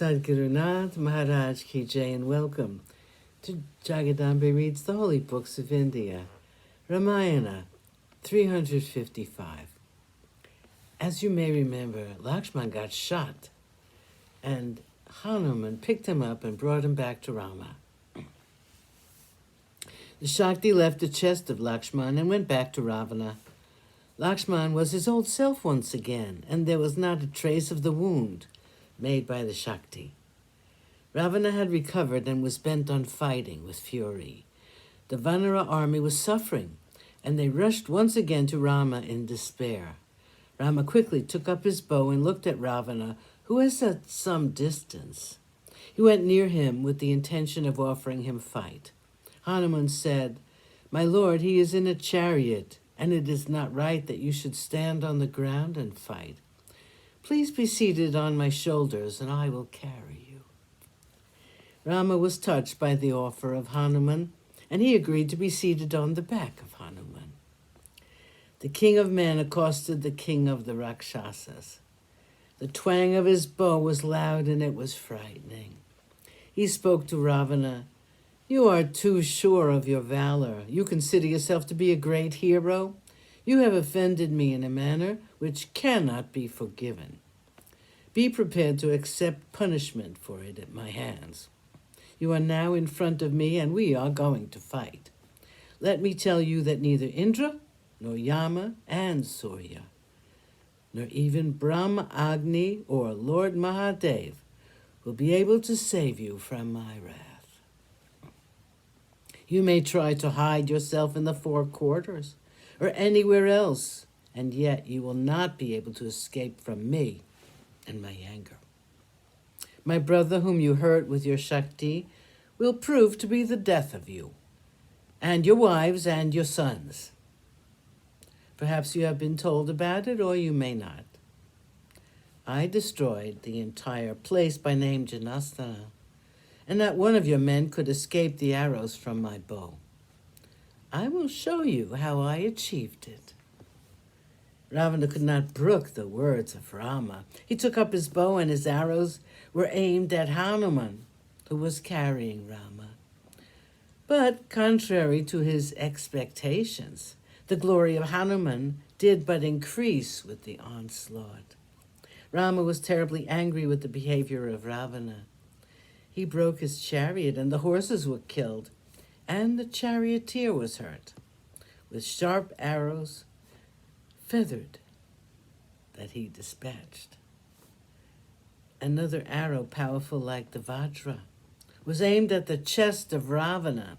Sadgurunath Maharaj Ki Jai, and welcome to Jagadambe Reads the Holy Books of India, Ramayana 355. As you may remember, Lakshman got shot, and Hanuman picked him up and brought him back to Rama. The Shakti left the chest of Lakshman and went back to Ravana. Lakshman was his old self once again, and there was not a trace of the wound made by the Shakti. Ravana had recovered and was bent on fighting with fury. The Vanara army was suffering, and they rushed once again to Rama in despair. Rama quickly took up his bow and looked at Ravana, who was at some distance. He went near him with the intention of offering him fight. Hanuman said, "My lord, he is in a chariot, and it is not right that you should stand on the ground and fight. Please be seated on my shoulders, and I will carry you." Rama was touched by the offer of Hanuman, and he agreed to be seated on the back of Hanuman. The king of men accosted the king of the Rakshasas. The twang of his bow was loud, and it was frightening. He spoke to Ravana, "You are too sure of your valor. You consider yourself to be a great hero. You have offended me in a manner which cannot be forgiven. Be prepared to accept punishment for it at my hands. You are now in front of me, and we are going to fight. Let me tell you that neither Indra, nor Yama and Surya, nor even Brahma, Agni, or Lord Mahadev will be able to save you from my wrath. You may try to hide yourself in the four quarters or anywhere else, and yet you will not be able to escape from me and my anger. My brother, whom you hurt with your Shakti, will prove to be the death of you, and your wives and your sons. Perhaps you have been told about it, or you may not. I destroyed the entire place by name Janasthana, and not one of your men could escape the arrows from my bow. I will show you how I achieved it." Ravana could not brook the words of Rama. He took up his bow, and his arrows were aimed at Hanuman, who was carrying Rama. But contrary to his expectations, the glory of Hanuman did but increase with the onslaught. Rama was terribly angry with the behavior of Ravana. He broke his chariot, and the horses were killed, and the charioteer was hurt, with sharp arrows feathered that he dispatched. Another arrow, powerful like the Vajra, was aimed at the chest of Ravana,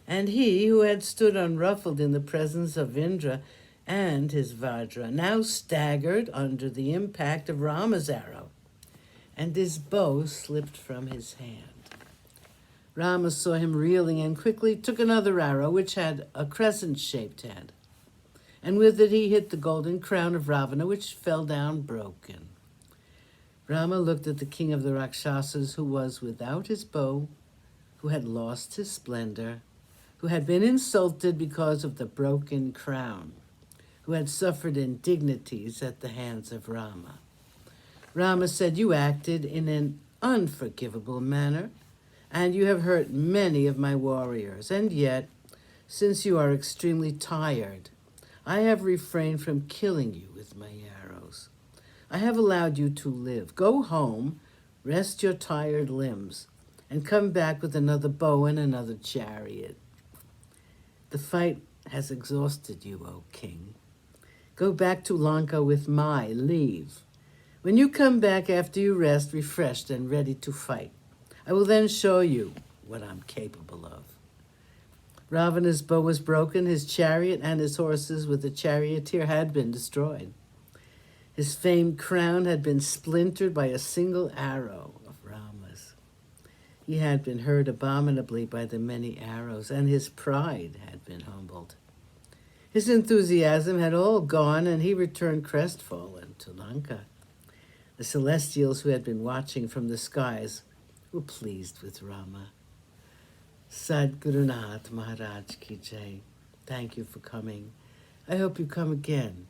and he, who had stood unruffled in the presence of Indra and his Vajra, now staggered under the impact of Rama's arrow, and his bow slipped from his hand. Rama saw him reeling and quickly took another arrow, which had a crescent-shaped head, and with it he hit the golden crown of Ravana, which fell down broken. Rama looked at the king of the Rakshasas, who was without his bow, who had lost his splendor, who had been insulted because of the broken crown, who had suffered indignities at the hands of Rama. Rama said, "You acted in an unforgivable manner, and you have hurt many of my warriors, and yet, since you are extremely tired, I have refrained from killing you with my arrows. I have allowed you to live. Go home, rest your tired limbs, and come back with another bow and another chariot. The fight has exhausted you, O king. Go back to Lanka with my leave. When you come back after you rest, refreshed and ready to fight, I will then show you what I'm capable of." Ravana's bow was broken, his chariot and his horses with the charioteer had been destroyed. His famed crown had been splintered by a single arrow of Rama's. He had been hurt abominably by the many arrows, and his pride had been humbled. His enthusiasm had all gone, and he returned crestfallen to Lanka. The celestials who had been watching from the skies were pleased with Rama. Sadgurunath Maharaj Ki Jai. Thank you for coming. I hope you come again.